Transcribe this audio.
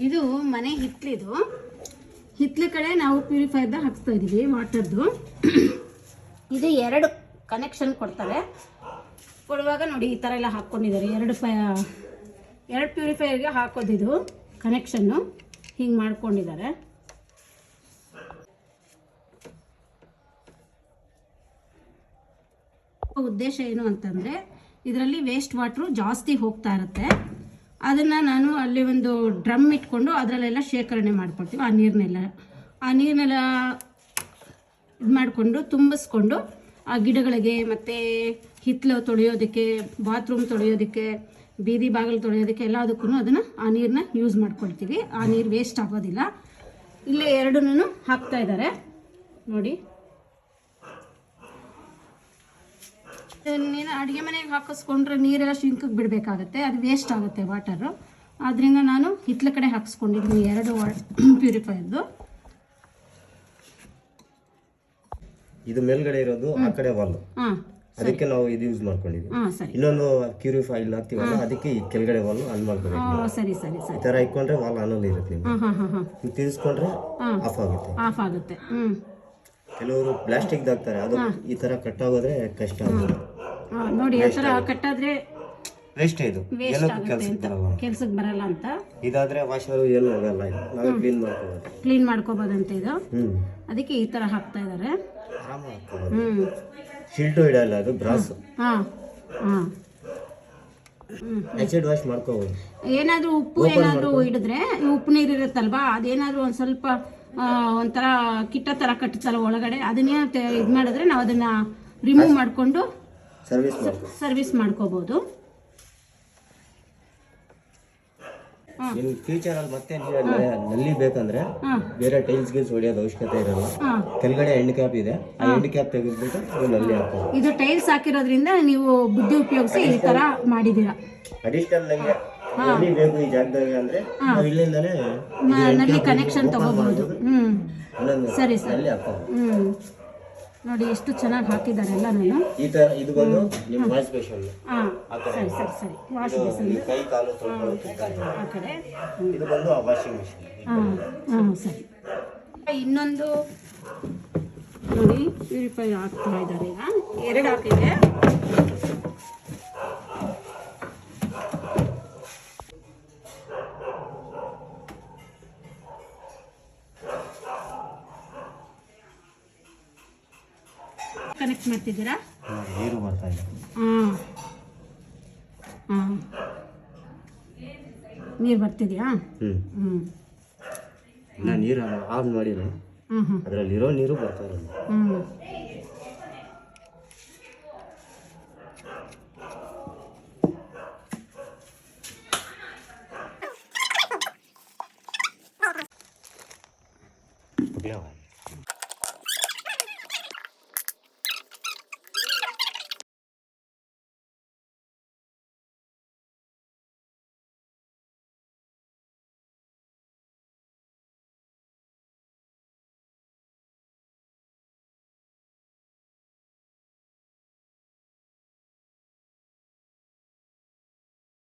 ಇದು ಮನೆ ಹಿತ್ಲ ಕಡೆ ನಾವು ಪ್ಯೂರಿಫೈರ್ದ ಹಾಕ್ಸ್ತಾ ಇದ್ದೀವಿ ವಾಟರ್ದು. ಇದು 2 ಕನೆಕ್ಷನ್ ಕೊಡ್ತಾರೆ. ಕೊಡುವಾಗ ನೋಡಿ ಈ ಥರ ಎಲ್ಲ ಹಾಕ್ಕೊಂಡಿದ್ದಾರೆ. 2 ಪ್ಯೂರಿಫೈರ್ಗೆ ಹಾಕೋದಿದು ಕನೆಕ್ಷನ್ನು ಹಿಂಗೆ ಮಾಡ್ಕೊಂಡಿದ್ದಾರೆ. ಉದ್ದೇಶ ಏನು ಅಂತಂದರೆ ಇದರಲ್ಲಿ ವೇಸ್ಟ್ ವಾಟ್ರು ಜಾಸ್ತಿ ಹೋಗ್ತಾ ಇರುತ್ತೆ. ಅದನ್ನು ನಾನು ಅಲ್ಲಿ ಒಂದು ಡ್ರಮ್ ಇಟ್ಕೊಂಡು ಅದರಲ್ಲೆಲ್ಲ ಶೇಖರಣೆ ಮಾಡ್ಕೊಳ್ತೀವಿ. ಆ ನೀರನ್ನೆಲ್ಲ ಇದು ಮಾಡಿಕೊಂಡು ತುಂಬಿಸ್ಕೊಂಡು ಆ ಗಿಡಗಳಿಗೆ ಮತ್ತು ಹಿತ್ತಲು ತೊಳೆಯೋದಕ್ಕೆ, ಬಾತ್ರೂಮ್ ತೊಳೆಯೋದಕ್ಕೆ, ಬೀದಿ ಬಾಗಿಲು ತೊಳೆಯೋದಕ್ಕೆ ಎಲ್ಲದಕ್ಕೂ ಅದನ್ನು ಆ ನೀರನ್ನ ಯೂಸ್ ಮಾಡ್ಕೊಳ್ತೀವಿ. ಆ ನೀರು ವೇಸ್ಟ್ ಆಗೋದಿಲ್ಲ. ಇಲ್ಲೇ 2 ಹಾಕ್ತಾ ಇದ್ದಾರೆ ನೋಡಿ. ನೀನು ಅಡುಗೆ ಮನೆಗೆ ಹಾಕಿಸ್ಕೊಂಡ್ರೆ ನೀರೆಲ್ಲ ಶಿಂಕಿಗೆ ಬಿಡಬೇಕಾಗತ್ತೆ, ಅದು ವೇಸ್ಟ್ ಆಗುತ್ತೆ ವಾಟರು. ಆದ್ದರಿಂದ ನಾನು ಹಿತ್ತಲ ಕಡೆ ಹಾಕಿಸ್ಕೊಂಡಿದ್ದೀನಿ 2 ಪ್ಯೂರಿಫೈರ್ದು. ಇದು ಮೇಲ್ಗಡೆ ಇರೋದು ಆ ಕಡೆ ವಾಲ್, ಅದಕ್ಕೆ ನಾವು ಇದು ಯೂಸ್ ಮಾಡ್ಕೊಂಡಿದ್ದೀವಿ. ಇನ್ನೊಂದು ಪ್ಯೂರಿಫೈ ಇಲ್ಲ ಹಾಕ್ತೀವಲ್ಲ, ಅದಕ್ಕೆ ಈ ಕೆಳಗಡೆ ವಾಲ್ ಆನ್ ಮಾಡ್ಕೋಬೇಕು. ಸರಿ ಸರಿ ಸರಿ. ಈ ತರ ಇಟ್ಕೊಂಡ್ರೆ ವಾಲ್ ಆನ್ ಅಲ್ಲಿ ಇರುತ್ತೆ. ನೀವು ತಿರ್ಸ್ಕೊಂಡ್ರೆ ಆಫ್ ಆಗುತ್ತೆ. ಕೆಲವರು ಪ್ಲಾಸ್ಟಿಕ್ ಹಾಕ್ತಾರೆ, ಅದು ಈ ತರ ಕಟ್ ಆಗೋದ್ರೆ ಕಷ್ಟ ಆಗುತ್ತೆ ನೋಡಿ. ಆ ಥರ ಕಟ್ಟಾದ್ರೆ ವೇಸ್ಟ್, ಇದು ಕೆಲ್ಸಕ್ಕೆ ಬರಲ್ಲ ಅಂತ. ಇದಾದ್ರೆ ವಾಷರ್ ಏನು ಹೋಗಲ್ಲ, ನಾವು ಕ್ಲೀನ್ ಮಾಡ್ಕೋಬೋದಂತ ಇದು. ಅದಕ್ಕೆ ಈ ತರ ಹಾಕ್ತಾ ಇದ್ದಾರೆ. ಶಿಲ್ಟು ಇಡಲ್ಲ, ಅದು ಬ್ರಾಸ್. ಆಸಿಡ್ ವಾಶ್ ಮಾಡ್ಕೋಬಹುದು. ಏನಾದ್ರೂ ಉಪ್ಪು ಹಿಡಿದ್ರೆ, ಉಪ್ಪು ನೀರು ಇರುತ್ತಲ್ವಾ, ಅದೇನಾದ್ರೂ ಒಂದ್ ಸ್ವಲ್ಪ ಒಂಥರ ಕಿಟ್ಟ ತರ ಕಟ್ಟುತ್ತಲ್ಲ ಒಳಗಡೆ, ಅದನ್ನೇ ಇದು ಮಾಡಿದ್ರೆ ನಾವು ಅದನ್ನ ರಿಮೂವ್ ಮಾಡ್ಕೊಂಡು ಸರ್ವಿಸ್ ಮಾಡ್ಕೋಬಹುದು. ಫ್ಯೂಚರ್ ಅಲ್ಲಿ ಮತ್ತೆ ನಲ್ಲಿ ಬೇಕಂದ್ರೆ ಬೇರೆ ಟೈಲ್ಸ್ ಗಿಲ್ಸ್ ಹೊಡೆಯೋದು ಅವಶ್ಯಕತೆ ಇರಲ್ಲ. ಕೆಳಗಡೆ ಎಂಡ್ ಕ್ಯಾಪ್ ಇದೆ, ಆ ಎಂಡ್ ಕ್ಯಾಪ್ ತೆಗೆದ್ಬಿಟ್ಟು ನಲ್ಲಿ ಹಾಕೋದು. ಇದು ಟೈಲ್ಸ್ ಹಾಕಿರೋದ್ರಿಂದ ನೀವು ಬುದ್ಧಿ ಉಪಯೋಗಿಸಿ ಈ ತರ ಮಾಡಿದೀರಾ. ಅಡಿಷನಲ್ ನಲ್ಲಿ ಬೇಕು ಈ ಜಾಗದಾಗ ಅಂದ್ರೆ ನಾವು ಇಲ್ಲಿಂದಾನೆ ನಲ್ಲಿ ಕನೆಕ್ಷನ್ ತಗೋಬಹುದು. ಸರಿ ಸರಿ. ನೋಡಿ ಎಷ್ಟು ಚೆನ್ನಾಗಿ ಹಾಕಿದ್ದಾರೆ ಎಲ್ಲ. ನಾನು ಈ ತರ ಇದು ಬಂದು ನಿಮ್ಮ ವಾಶ್ ಬೇಸಿನ್. ಸರಿ ಸರಿ ಸರಿ. ವಾಶ್ ಬೇಸಿನ್ ಕೈ ಕಾಲು ತೊಳ್ಕೊಳ್ಳೋಕೆ ಆ ಕಡೆ. ಇದು ಬಂದು ವಾಷಿಂಗ್ ಮೆಷಿನ್. ಸರಿ. ಇನ್ನೊಂದು ನೋಡಿ ಪ್ಯೂರಿಫೈ ಹಾಕ್ತಾ ಇದ್ದಾರೆ. ಈಗ 2 ಹಾಕಿದೆ. ಕನೆಕ್ಟ್ ಮಾಡ್ತಿದ್ದೀರಾ? ನೀರು ಬರ್ತಾ ಇದೆ. ನೀರು ಬರ್ತಿದ್ಯಾ? ನಾನು ನೀರು ಆನ್ ಮಾಡಿಲ್ಲ, ಅದರಲ್ಲಿರೋ ನೀರು ಬರ್ತಾ ಇದೆ.